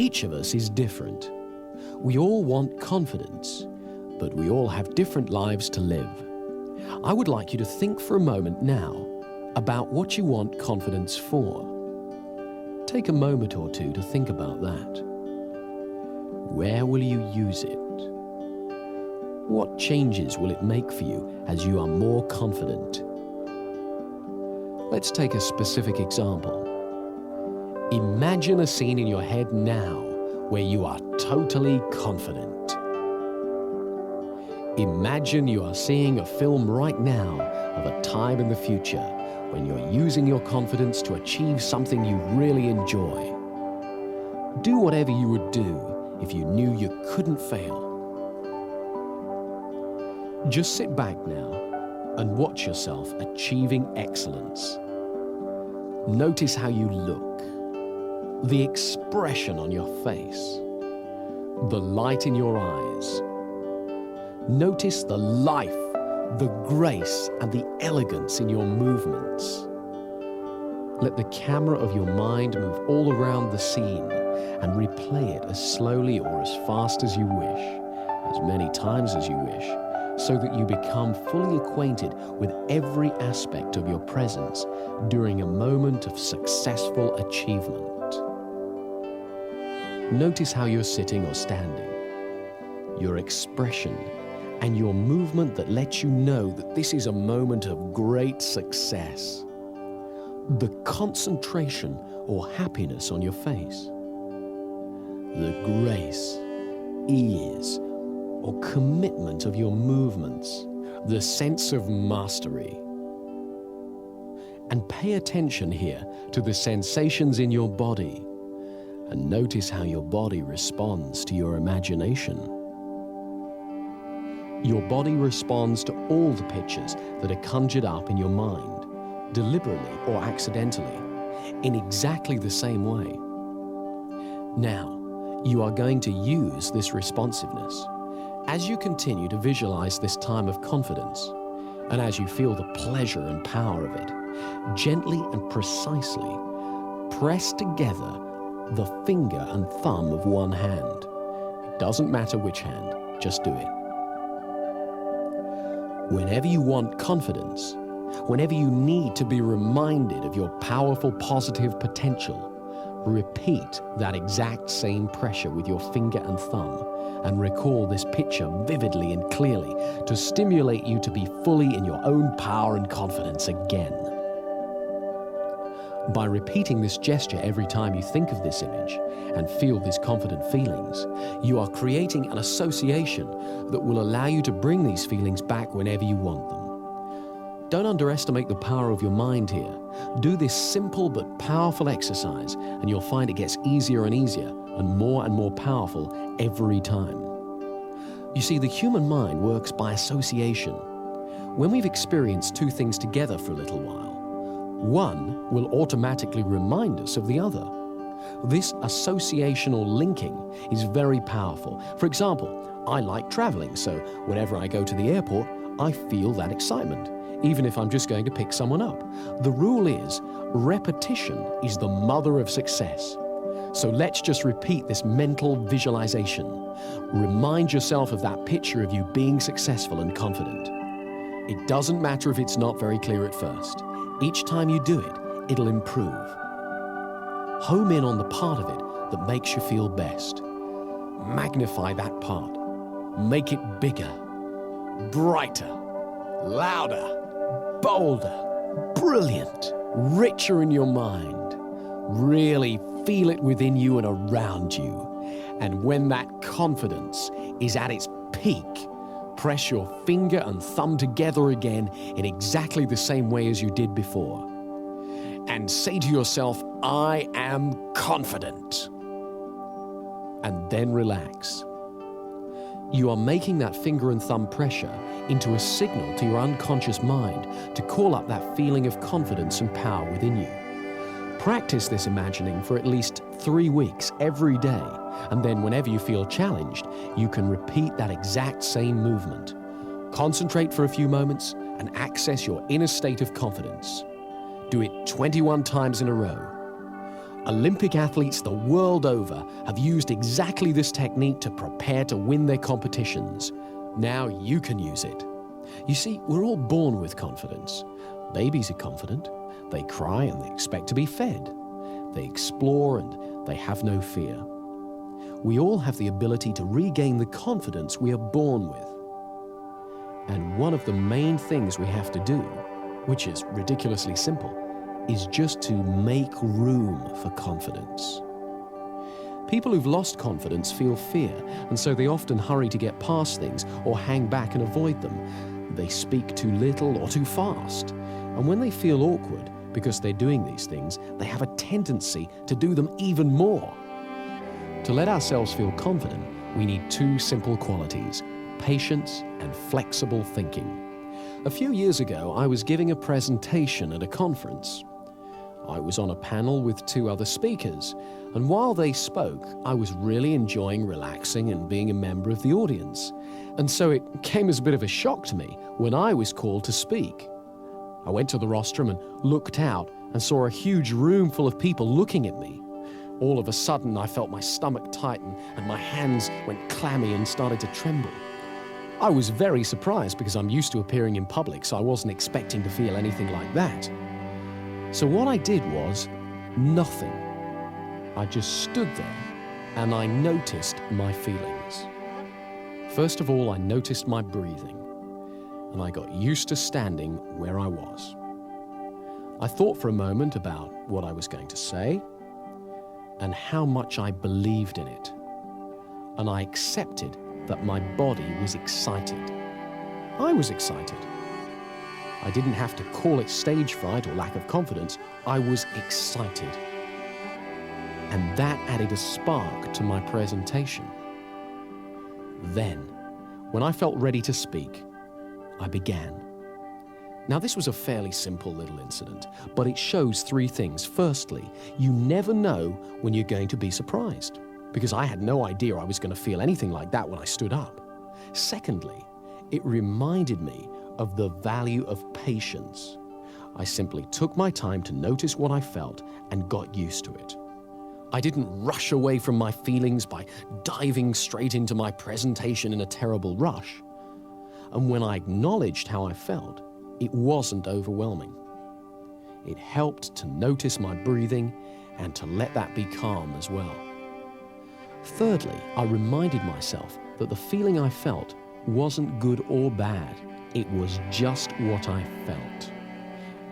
Each of us is different. We all want confidence, but we all have different lives to live. I would like you to think for a moment now about what you want confidence for. Take a moment or two to think about that. Where will you use it? What changes will it make for you as you are more confident? Let's take a specific example. Imagine a scene in your head now where you are totally confident. Imagine you are seeing a film right now of a time in the future when you're using your confidence to achieve something you really enjoy. Do whatever you would do if you knew you couldn't fail. Just sit back now and watch yourself achieving excellence. Notice how you look, the expression on your face, the light in your eyes. Notice the life, the grace, and the elegance in your movements. Let the camera of your mind move all around the scene and replay it as slowly or as fast as you wish, as many times as you wish, so that you become fully acquainted with every aspect of your presence during a moment of successful achievement. Notice how you're sitting or standing, your expression, and your movement that lets you know that this is a moment of great success. The concentration or happiness on your face. The grace, ease, or commitment of your movements. The sense of mastery. And pay attention here to the sensations in your body, and notice how your body responds to your imagination. Your body responds to all the pictures that are conjured up in your mind, deliberately or accidentally, in exactly the same way. Now, you are going to use this responsiveness. As you continue to visualize this time of confidence, and as you feel the pleasure and power of it, gently and precisely press together the finger and thumb of one hand. It doesn't matter which hand, just do it. Whenever you want confidence, whenever you need to be reminded of your powerful positive potential, repeat that exact same pressure with your finger and thumb and recall this picture vividly and clearly to stimulate you to be fully in your own power and confidence again. By repeating this gesture every time you think of this image and feel these confident feelings, you are creating an association that will allow you to bring these feelings back whenever you want them. Don't underestimate the power of your mind here. Do this simple but powerful exercise and you'll find it gets easier and easier and more powerful every time. You see, the human mind works by association. When we've experienced two things together for a little while, one will automatically remind us of the other. This associational linking is very powerful. For example, I like traveling, so whenever I go to the airport, I feel that excitement, even if I'm just going to pick someone up. The rule is, repetition is the mother of success. So let's just repeat this mental visualization. Remind yourself of that picture of you being successful and confident. It doesn't matter if it's not very clear at first. Each time you do it, it'll improve. Home in on the part of it that makes you feel best. Magnify that part. Make it bigger, brighter, louder, bolder, brilliant, richer in your mind. Really feel it within you and around you. And when that confidence is at its peak, press your finger and thumb together again in exactly the same way as you did before. And say to yourself, I am confident. And then relax. You are making that finger and thumb pressure into a signal to your unconscious mind to call up that feeling of confidence and power within you. Practice this imagining for at least 3 weeks every day, and then whenever you feel challenged, you can repeat that exact same movement. Concentrate for a few moments and access your inner state of confidence. Do it 21 times in a row. Olympic athletes the world over have used exactly this technique to prepare to win their competitions. Now you can use it. You see, we're all born with confidence. Babies are confident. They cry and they expect to be fed. They explore and they have no fear. We all have the ability to regain the confidence we are born with. And one of the main things we have to do, which is ridiculously simple, is just to make room for confidence. People who've lost confidence feel fear, and so they often hurry to get past things or hang back and avoid them. They speak too little or too fast. And when they feel awkward because they're doing these things, they have a tendency to do them even more. To let ourselves feel confident, we need two simple qualities: patience and flexible thinking. A few years ago, I was giving a presentation at a conference. I was on a panel with two other speakers, and while they spoke, I was really enjoying relaxing and being a member of the audience. And so it came as a bit of a shock to me when I was called to speak. I went to the rostrum and looked out and saw a huge room full of people looking at me. All of a sudden, I felt my stomach tighten and my hands went clammy and started to tremble. I was very surprised because I'm used to appearing in public, so I wasn't expecting to feel anything like that. So what I did was nothing. I just stood there and I noticed my feelings. First of all, I noticed my breathing, and I got used to standing where I was. I thought for a moment about what I was going to say and how much I believed in it, and I accepted that my body was excited. I was excited. I didn't have to call it stage fright or lack of confidence. I was excited. And that added a spark to my presentation. Then, when I felt ready to speak, I began. Now, this was a fairly simple little incident, but it shows three things. Firstly, you never know when you're going to be surprised, because I had no idea I was going to feel anything like that when I stood up. Secondly, it reminded me of the value of patience. I simply took my time to notice what I felt and got used to it. I didn't rush away from my feelings by diving straight into my presentation in a terrible rush. And when I acknowledged how I felt, it wasn't overwhelming. It helped to notice my breathing and to let that be calm as well. Thirdly, I reminded myself that the feeling I felt wasn't good or bad. It was just what I felt.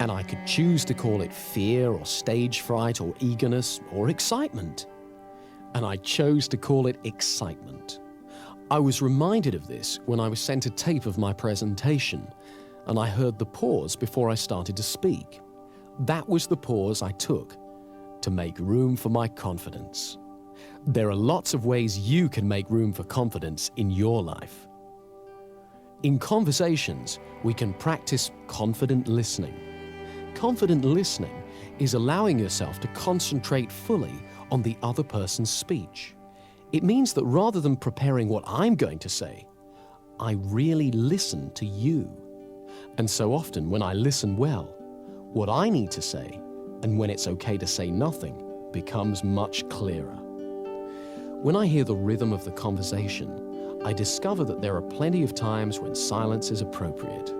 And I could choose to call it fear or stage fright or eagerness or excitement. And I chose to call it excitement. I was reminded of this when I was sent a tape of my presentation, and I heard the pause before I started to speak. That was the pause I took to make room for my confidence. There are lots of ways you can make room for confidence in your life. In conversations, we can practice confident listening. Confident listening is allowing yourself to concentrate fully on the other person's speech. It means that rather than preparing what I'm going to say, I really listen to you. And so often when I listen well, what I need to say, and when it's okay to say nothing, becomes much clearer. When I hear the rhythm of the conversation, I discover that there are plenty of times when silence is appropriate.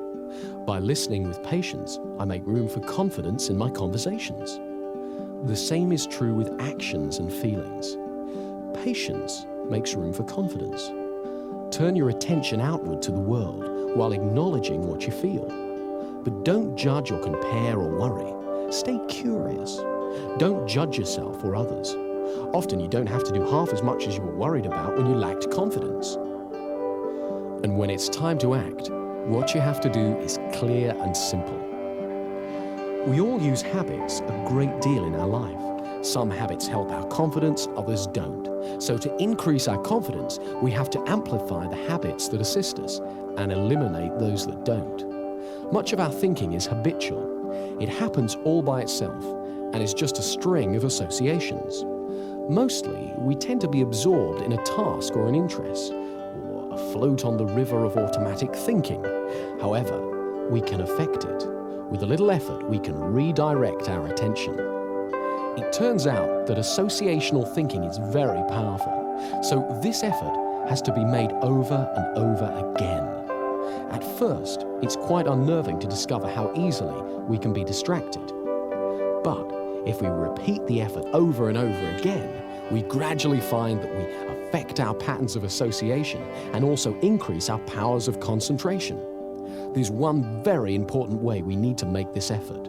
By listening with patience, I make room for confidence in my conversations. The same is true with actions and feelings. Patience makes room for confidence. Turn your attention outward to the world while acknowledging what you feel. But don't judge or compare or worry. Stay curious. Don't judge yourself or others. Often you don't have to do half as much as you were worried about when you lacked confidence. And when it's time to act, what you have to do is clear and simple. We all use habits a great deal in our life. Some habits help our confidence, others don't. So to increase our confidence, we have to amplify the habits that assist us and eliminate those that don't. Much of our thinking is habitual. It happens all by itself and is just a string of associations. Mostly, we tend to be absorbed in a task or an interest, or afloat on the river of automatic thinking. However, we can affect it. With a little effort, we can redirect our attention. It turns out that associational thinking is very powerful, so this effort has to be made over and over again. At first, it's quite unnerving to discover how easily we can be distracted. But if we repeat the effort over and over again, we gradually find that we affect our patterns of association and also increase our powers of concentration. There's one very important way we need to make this effort.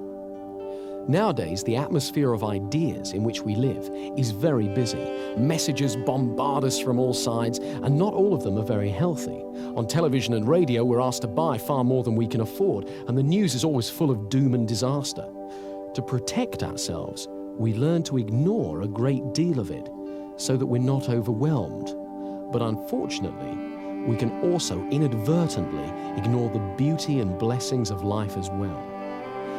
Nowadays, the atmosphere of ideas in which we live is very busy. Messages bombard us from all sides, and not all of them are very healthy. On television and radio, we're asked to buy far more than we can afford, and the news is always full of doom and disaster. To protect ourselves, we learn to ignore a great deal of it so that we're not overwhelmed. But unfortunately, we can also inadvertently ignore the beauty and blessings of life as well.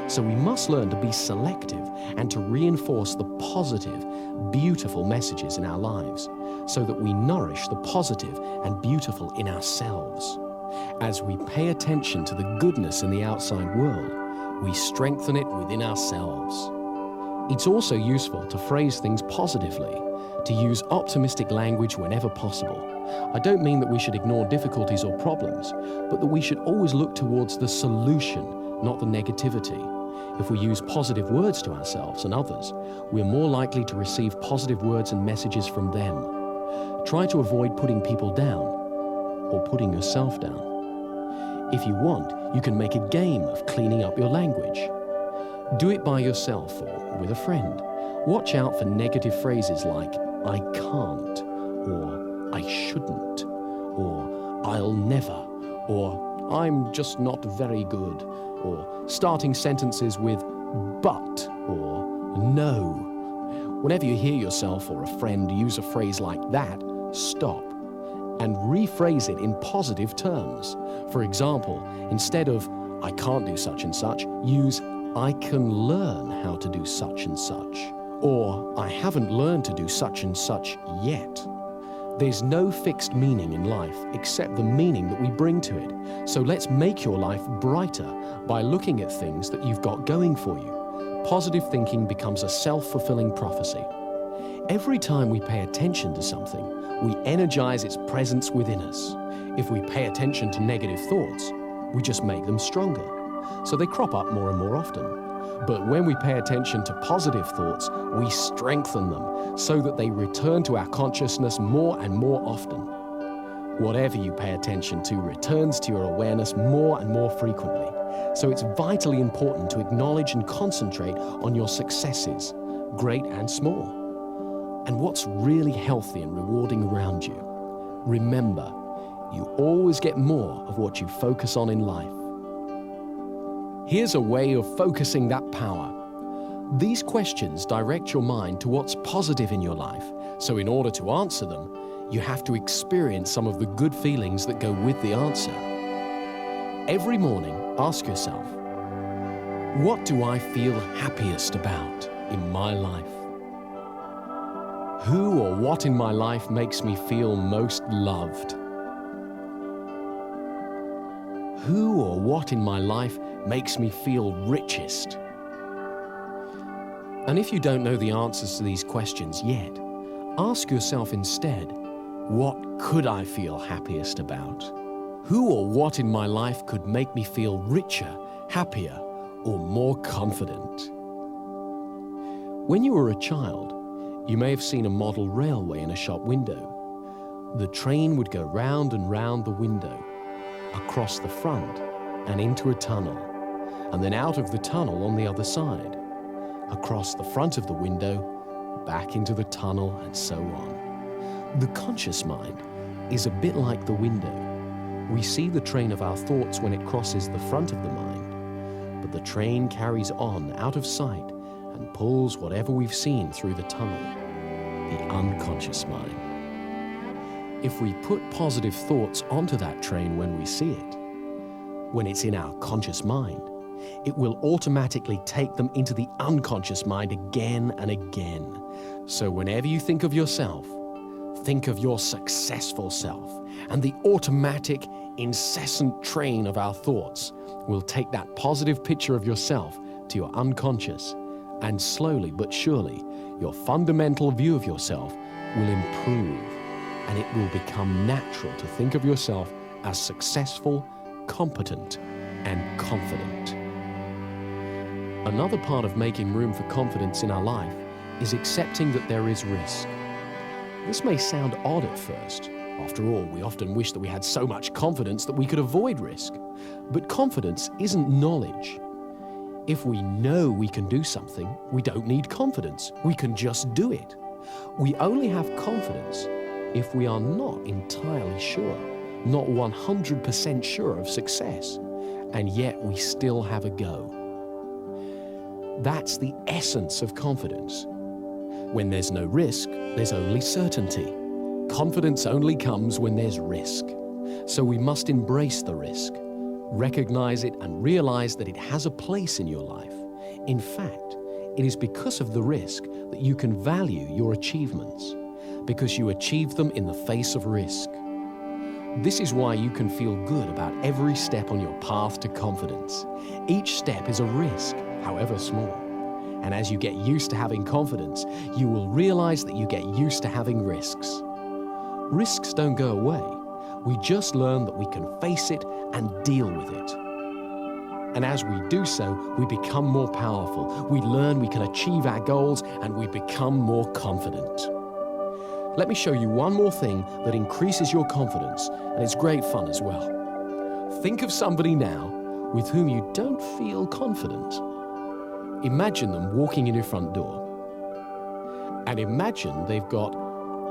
So we must learn to be selective and to reinforce the positive, beautiful messages in our lives so that we nourish the positive and beautiful in ourselves. As we pay attention to the goodness in the outside world, we strengthen it within ourselves. It's also useful to phrase things positively, to use optimistic language whenever possible. I don't mean that we should ignore difficulties or problems, but that we should always look towards the solution, not the negativity. If we use positive words to ourselves and others, we're more likely to receive positive words and messages from them. Try to avoid putting people down or putting yourself down. If you want, you can make a game of cleaning up your language. Do it by yourself or with a friend. Watch out for negative phrases like, I can't, or I shouldn't, or I'll never, or I'm just not very good, or starting sentences with but or no. Whenever you hear yourself or a friend use a phrase like that, stop and rephrase it in positive terms. For example, instead of I can't do such and such, use I can learn how to do such and such, or I haven't learned to do such and such yet. There's no fixed meaning in life except the meaning that we bring to it. So let's make your life brighter by looking at things that you've got going for you. Positive thinking becomes a self-fulfilling prophecy. Every time we pay attention to something, we energize its presence within us. If we pay attention to negative thoughts, we just make them stronger. So they crop up more and more often. But when we pay attention to positive thoughts, we strengthen them so that they return to our consciousness more and more often. Whatever you pay attention to returns to your awareness more and more frequently. So it's vitally important to acknowledge and concentrate on your successes, great and small, and what's really healthy and rewarding around you. Remember, you always get more of what you focus on in life. Here's a way of focusing that power. These questions direct your mind to what's positive in your life, so in order to answer them, you have to experience some of the good feelings that go with the answer. Every morning, ask yourself, what do I feel happiest about in my life? Who or what in my life makes me feel most loved? Who or what in my life makes me feel richest? And if you don't know the answers to these questions yet, ask yourself instead, what could I feel happiest about? Who or what in my life could make me feel richer, happier, or more confident? When you were a child, you may have seen a model railway in a shop window. The train would go round and round the window, across the front and into a tunnel, and then out of the tunnel on the other side, across the front of the window, back into the tunnel, and so on. The conscious mind is a bit like the window. We see the train of our thoughts when it crosses the front of the mind, but the train carries on out of sight and pulls whatever we've seen through the tunnel, the unconscious mind. If we put positive thoughts onto that train when we see it, when it's in our conscious mind, it will automatically take them into the unconscious mind again and again. So whenever you think of yourself, think of your successful self, and the automatic, incessant train of our thoughts will take that positive picture of yourself to your unconscious And slowly but surely, your fundamental view of yourself will improve, and it will become natural to think of yourself as successful, competent, and confident. Another part of making room for confidence in our life is accepting that there is risk. This may sound odd at first. After all, we often wish that we had so much confidence that we could avoid risk. But confidence isn't knowledge. If we know we can do something, we don't need confidence. We can just do it. We only have confidence if we are not entirely sure, not 100% sure of success, and yet we still have a go. That's the essence of confidence. When there's no risk, there's only certainty. Confidence only comes when there's risk. So we must embrace the risk, recognize it, and realize that it has a place in your life. In fact, it is because of the risk that you can value your achievements, because you achieve them in the face of risk. This is why you can feel good about every step on your path to confidence. Each step is a risk, however small. And as you get used to having confidence, you will realize that you get used to having risks. Risks don't go away. We just learn that we can face it and deal with it. And as we do so, we become more powerful. We learn we can achieve our goals, and we become more confident. Let me show you one more thing that increases your confidence, and it's great fun as well. Think of somebody now with whom you don't feel confident. Imagine them walking in your front door. And imagine they've got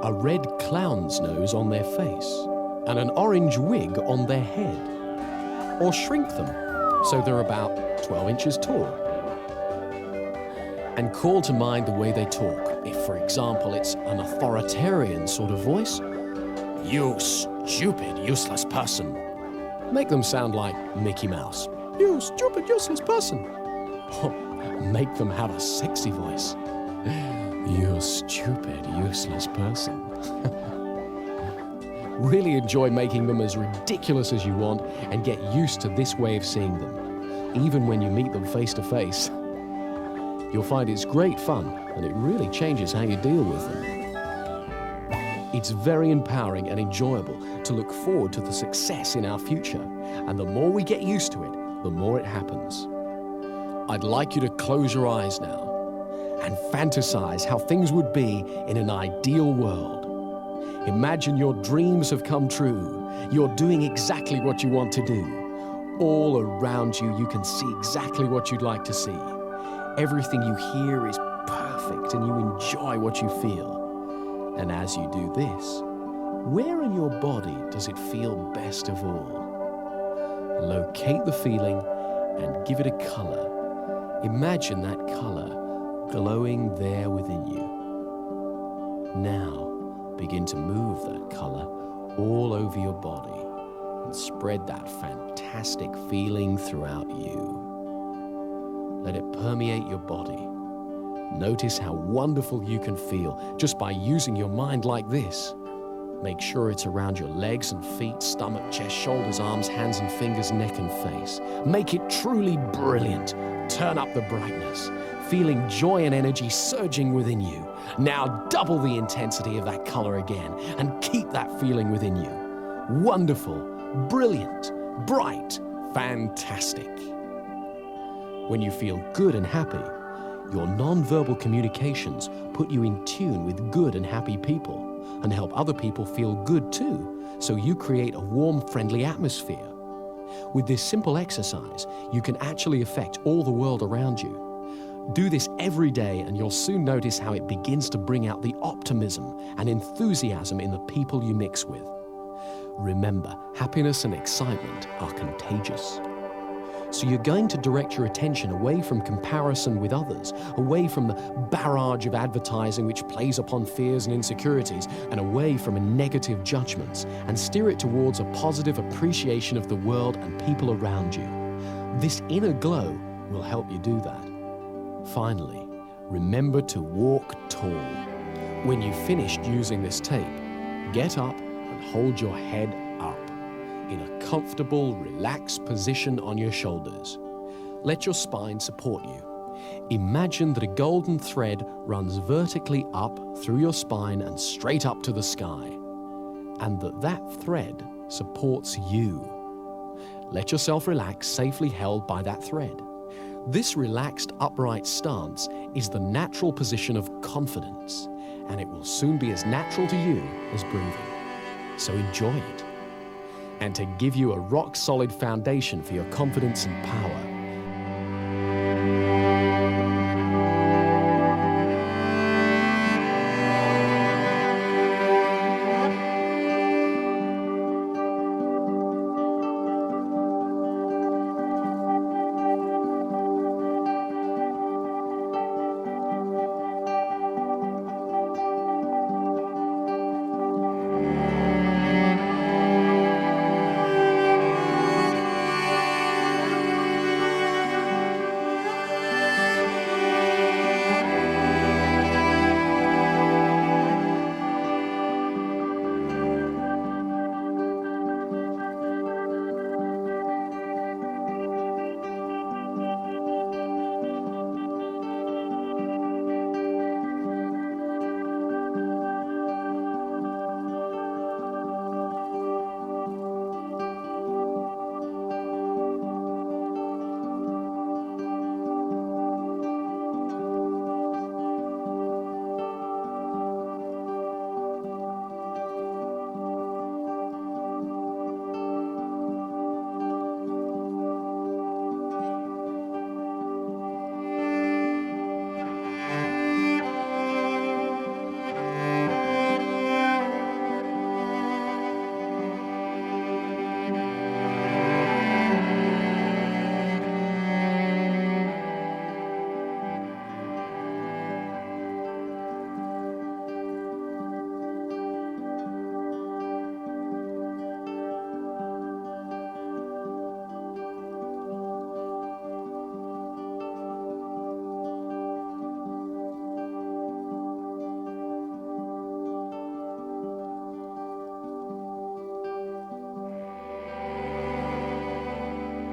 a red clown's nose on their face and an orange wig on their head. Or shrink them so they're about 12 inches tall. And call to mind the way they talk. If, for example, it's an authoritarian sort of voice, "You stupid, useless person." Make them sound like Mickey Mouse. "You stupid, useless person." Make them have a sexy voice. "You stupid, useless person." Really enjoy making them as ridiculous as you want and get used to this way of seeing them, even when you meet them face to face. You'll find it's great fun, and it really changes how you deal with them. It's very empowering and enjoyable to look forward to the success in our future, and the more we get used to it, the more it happens. I'd like you to close your eyes now and fantasize how things would be in an ideal world. Imagine your dreams have come true. You're doing exactly what you want to do. All around you, you can see exactly what you'd like to see. Everything you hear is perfect, and you enjoy what you feel. And as you do this, where in your body does it feel best of all? Locate the feeling and give it a color. Imagine that color glowing there within you. Now, begin to move that color all over your body and spread that fantastic feeling throughout you. Let it permeate your body. Notice how wonderful you can feel just by using your mind like this. Make sure it's around your legs and feet, stomach, chest, shoulders, arms, hands and fingers, neck and face. Make it truly brilliant. Turn up the brightness, feeling joy and energy surging within you. Now double the intensity of that color again and keep that feeling within you. Wonderful, brilliant, bright, fantastic. When you feel good and happy, your non-verbal communications put you in tune with good and happy people and help other people feel good too, so you create a warm, friendly atmosphere. With this simple exercise, you can actually affect all the world around you. Do this every day and you'll soon notice how it begins to bring out the optimism and enthusiasm in the people you mix with. Remember, happiness and excitement are contagious. So you're going to direct your attention away from comparison with others, away from the barrage of advertising which plays upon fears and insecurities, and away from negative judgments, and steer it towards a positive appreciation of the world and people around you. This inner glow will help you do that. Finally, remember to walk tall. When you've finished using this tape, get up and hold your head up in a comfortable, relaxed position on your shoulders. Let your spine support you. Imagine that a golden thread runs vertically up through your spine and straight up to the sky, and that thread supports you. Let yourself relax, safely held by that thread. This relaxed, upright stance is the natural position of confidence, and it will soon be as natural to you as breathing. So enjoy it. And to give you a rock-solid foundation for your confidence and power,